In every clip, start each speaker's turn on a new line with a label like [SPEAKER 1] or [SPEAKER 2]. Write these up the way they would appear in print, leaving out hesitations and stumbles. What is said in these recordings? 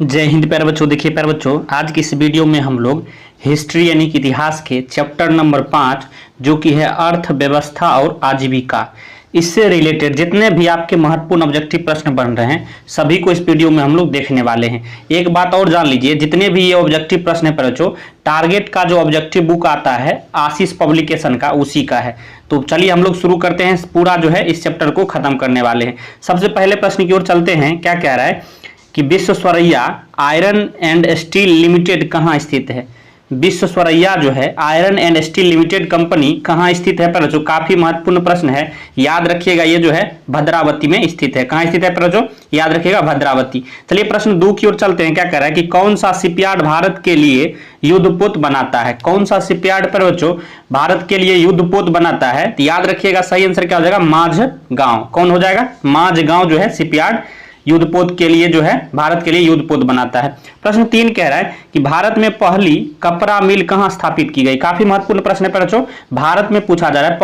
[SPEAKER 1] जय हिंद प्यारे बच्चों। देखिए प्यारे बच्चों, आज की इस वीडियो में हम लोग हिस्ट्री यानी कि इतिहास के चैप्टर नंबर 5 जो कि है अर्थव्यवस्था और आजीविका, इससे रिलेटेड जितने भी आपके महत्वपूर्ण ऑब्जेक्टिव प्रश्न बन रहे हैं सभी को इस वीडियो में हम लोग देखने वाले हैं। एक बात और जान लीजिए, जितने भी ये ऑब्जेक्टिव प्रश्न है बच्चों, टारगेट का जो ऑब्जेक्टिव बुक आता है आशीष पब्लिकेशन का, उसी का है। तो चलिए हम लोग शुरू करते हैं, पूरा जो है इस चैप्टर को खत्म करने वाले हैं। सबसे पहले प्रश्न की ओर चलते हैं। क्या कह रहा है कि Visvesvaraya iron and steel limited कहाँ स्थित है। विश्वेश्वरैया जो है iron and steel limited company कहाँ स्थित है बच्चों, काफी महत्वपूर्ण प्रश्न है, याद रखिएगा। ये जो है भद्रावती में स्थित है। कहाँ स्थित है बच्चों, याद रखिएगा भद्रावती। चलिए प्रश्न 2 की ओर चलते हैं। क्या कह रहा है कि कौन सा शिपयार्ड भारत के लिए युद्धपोत बनाता है। कौन सा शिपयार्ड पर बच्चों भारत के लिए युद्धपोत बनाता है, तो याद रखिएगा सही आंसर क्या हो जाएगा, माझगांव। कौन हो जाएगा, माझगांव जो है शिपयार्ड युद्धपोत के लिए जो है भारत के लिए युद्धपोत बनाता है। प्रश्न 3 कह रहा है कि भारत में पहली कपड़ा मिल कहां स्थापित की गई। काफी महत्वपूर्ण प्रश्न है बच्चों, भारत में पूछा जा रहा है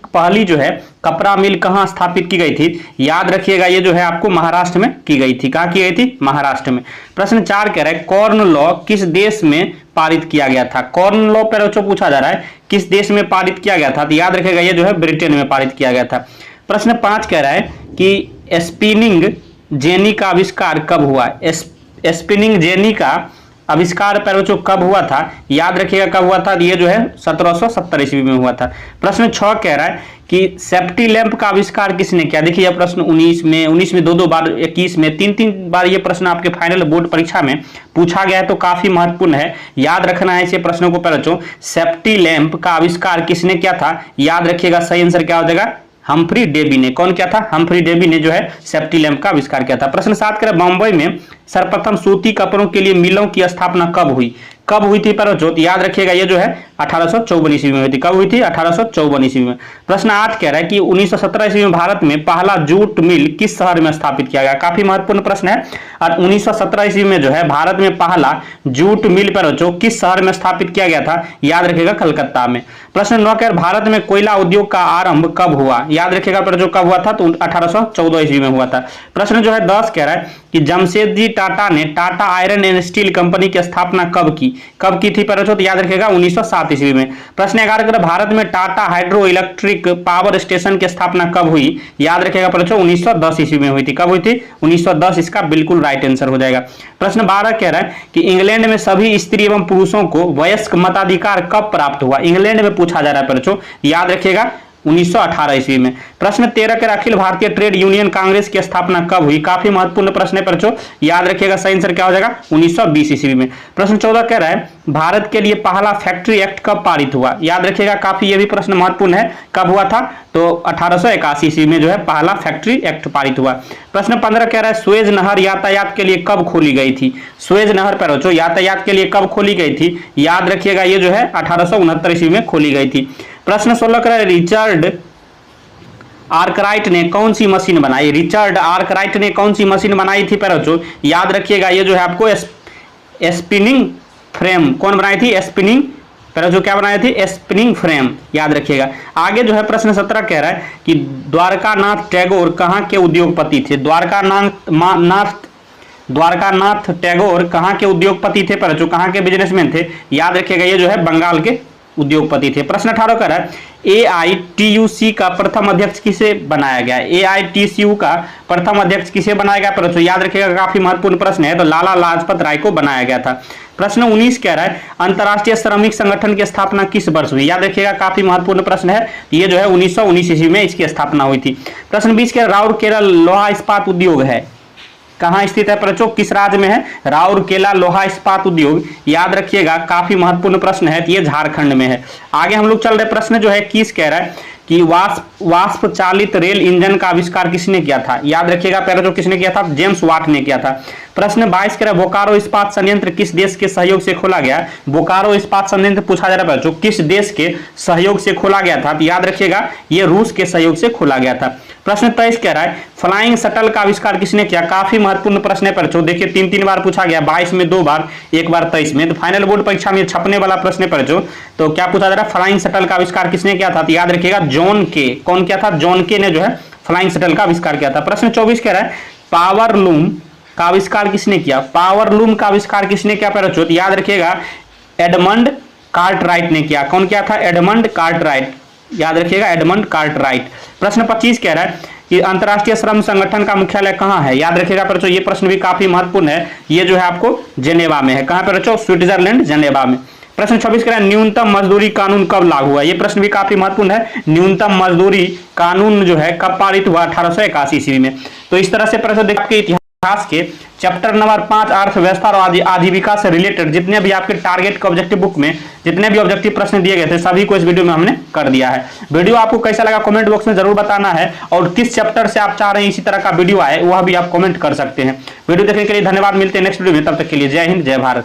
[SPEAKER 1] पहली जो है कपड़ा मिल कहां स्थापित की गई थी। याद रखिएगा ये जो है आपको महाराष्ट्र में की गई थी। कहां की गई थी, महाराष्ट्र में। प्रश्न 4 कह रहा है कॉर्न लॉ किस देश में पारित किया गया था। कॉर्न लॉ पर बच्चों पूछा जा रहा है किस देश में पारित किया गया था, तो याद रखिएगा ये जो है ब्रिटेन में पारित किया गया था। प्रश्न 5 कह रहा है कि स्पिनिंग जेनी का आविष्कार कब हुआ। स्पिनिंग जेनी का आविष्कार बच्चों कब हुआ था, याद रखिएगा कब हुआ था, ये जो है 1770 ईस्वी में हुआ था। प्रश्न 6 कह रहा है कि सेफ्टी लैंप का आविष्कार किसने किया। देखिए यह प्रश्न 19 में 2 बार, 21 में 3 बार ये प्रश्न आपके फाइनल बोर्ड परीक्षा में पूछा गया है, तो काफी महत्वपूर्ण है, याद रखना है ऐसे प्रश्नों को। बच्चों सेफ्टी लैंप का आविष्कार किसने किया था, याद रखिएगा सही आंसर क्या हो जाएगा, हम्फ्री डेवी ने। कौन क्या था, हम्फ्री डेवी ने जो है सेफ्टी लैंप का आविष्कार किया था। प्रश्न 7 करें बम्बई में सर्वप्रथम सूती कपड़ों के लिए मिलों की स्थापना कब हुई। कब हुई थी बच्चों, याद रखिएगा ये जो है 1854 ईस्वी में हुई थी। कब हुई थी, 1854 ईस्वी में। प्रश्न 8 कह रहा है कि 1917 ईस्वी में भारत में पहला जूट मिल किस शहर में स्थापित किया गया। काफी महत्वपूर्ण प्रश्न है। और 1917 ईस्वी में जो है भारत में पहला जूट मिल बच्चों किस शहर में स्थापित किया गया था, याद रखिएगा कलकत्ता में। प्रश्न 9 कह भारत में कोयला उद्योग का आरंभ कब हुआ, याद रखिएगा बच्चों कब हुआ था, तो 1814 ईस्वी में हुआ था। प्रश्न जो है 10 कह रहा है कि जमशेदजी टाटा ने Tata iron and steel company की स्थापना कब की थी बच्चों, तो याद रखिएगा 1907 ईस्वी में। प्रश्न 11 कर भारत में Tata hydro electric power station की स्थापना कब हुई, याद रखिएगा बच्चों 1910 ईस्वी में हुई थी। कब हुई थी, 1910, इसका बिल्कुल राइट आंसर हो जाएगा। प्रश्न 12 कह रहा है कि इंग्लैंड में सभी स्त्री एवं पुरुषों को वयस्क मताधिकार कब प्राप्त हुआ। इंग्लैंड में पूछा जा रहा है बच्चों, याद रखिएगा 1918 ईस्वी में। प्रश्न 13 के अखिल भारतीय ट्रेड यूनियन कांग्रेस की स्थापना कब हुई। काफी महत्वपूर्ण प्रश्न है बच्चों, याद रखिएगा सही आंसर क्या हो जाएगा, 1920 ईस्वी में। प्रश्न 14 कह रहा है भारत के लिए पहला फैक्ट्री एक्ट कब पारित हुआ, याद रखिएगा काफी ये भी प्रश्न महत्वपूर्ण है, कब हुआ था, तो 1881 ईस्वी में जो है पहला फैक्ट्री एक्ट पारित हुआ। प्रश्न 15 कह रहा है सुएज नहर यातायात के लिए कब खोली गई थी। सुएज नहर पर बच्चों यातायात के लिए कब खोली गई थी, याद रखिएगा ये जो है 1869 ईस्वी में खोली गई थी। प्रश्न 16 कह रहा है रिचर्ड आर्कराइट ने कौन सी मशीन बनाई। रिचर्ड आर्कराइट ने कौन सी मशीन बनाई थी बच्चों, याद रखिएगा ये जो है आपको स्पिनिंग फ्रेम। कौन बनाई थी, स्पिनिंग, जो क्या बनाए थे, स्पिनिंग फ्रेम, याद रखिएगा। आगे जो है प्रश्न 17 कह रहा है कि द्वारकानाथ टैगोर कहाँ के उद्योगपति थे। द्वारकानाथ टैगोर कहाँ के उद्योगपति थे बच्चों, कहाँ के बिजनेसमैन थे, याद रखिएगा ये जो है बंगाल के उद्योगपति थे। प्रश्न 18 कह रहा है AITUC का प्रथम अध्यक्ष किसे बनाया गया। AITCU का प्रथम अध्यक्ष किसे बनाया गया बच्चों, याद रखिएगा काफी महत्वपूर्ण प्रश्न है, तो लाला लाजपत राय को बनाया गया था। प्रश्न 19 कह रहा है अंतर्राष्ट्रीय श्रमिक संगठन की स्थापना किस वर्ष हुई, याद रखिएगा काफी महत्वपूर्ण प्रश्न है, ये जो है 1919 ईस्वी में इसकी स्थापना हुई थी। प्रश्न 20 कह राउरकेला लोहा इस्पात उद्योग है, कहां स्थित है बच्चों, किस राज्य में है, राउरकेला लोहा इस्पात उद्योग, याद रखिएगा काफी महत्वपूर्ण प्रश्न है, ये झारखंड में है। आगे हम लोग चल रहे प्रश्न जो है 21 कह रहा है कि वाष्प चालित रेल इंजन का आविष्कार किसने किया था, याद रखिएगा पहले जो किसने किया था, जेम्स वाट ने किया था। प्रश्न 22 कह रहा है बोकारो इस्पात संयंत्र किस देश के सहयोग से खोला गया। बोकारो इस्पात संयंत्र पूछा जा रहा है बच्चों किस देश के सहयोग से खोला गया था, तो याद रखिएगा ये रूस के सहयोग से खोला गया था। प्रश्न 23 कह रहा है फ्लाइंग शटल का आविष्कार किसने किया। काफी महत्वपूर्ण प्रश्न है बच्चों, देखिए 3 बार पूछा गया, 22 में 2 बार, एक बार 23 में, तो फाइनल बोर्ड परीक्षा में छपने वाला प्रश्न है बच्चों। तो क्या पूछा जा रहा है फ्लाइंग शटल का आविष्कार किसने किया था, तो याद रखिएगा जॉन के। कौन किया था, जॉन के ने जो है फ्लाइंग शटल का आविष्कार किया था। प्रश्न 24 कह रहा है पावर लूम का आविष्कार किसने किया? पावर लूम का आविष्कार किसने किया प्यारे बच्चों? याद रखिएगा एडमंड कार्टराइट ने किया। कौन किया था? Edmund Cartwright. याद रखिएगा एडमंड कार्टराइट। प्रश्न 25 कह रहा है कि अंतर्राष्ट्रीय श्रम संगठन का मुख्यालय कहां है? याद रखिएगा बच्चों ये प्रश्न भी काफी महत्वपूर्ण है। ये जो है आपको जेनेवा में है। कहां पर बच्चों? स्विट्जरलैंड, जेनेवा में। प्रश्न 26 कह रहा है न्यूनतम मजदूरी कानून कब लागू हुआ? ये प्रश्न भी काफी महत्वपूर्ण है। न्यूनतम मजदूरी कानून जो है कब पारित हुआ? 1881 ईस्वी में। तो इस तरह से प्रश्न देखिए इतिहास के चैप्टर नंबर 5 अर्थव्यवस्था और आजीविका से रिलेटेड जितने भी आपके टारगेट के ऑब्जेक्टिव बुक में जितने भी ऑब्जेक्टिव प्रश्न दिए गए थे सभी को इस वीडियो में हमने कर दिया है। वीडियो आपको कैसा लगा कमेंट बॉक्स में जरूर बताना है, और किस चैप्टर से आप चाह रहे हैं इसी तरह का वीडियो आए वह भी आप कमेंट कर सकते हैं। वीडियो देखने के लिए धन्यवाद। मिलते हैं नेक्स्ट वीडियो में, तब तक के लिए जय हिंद, जय भारत।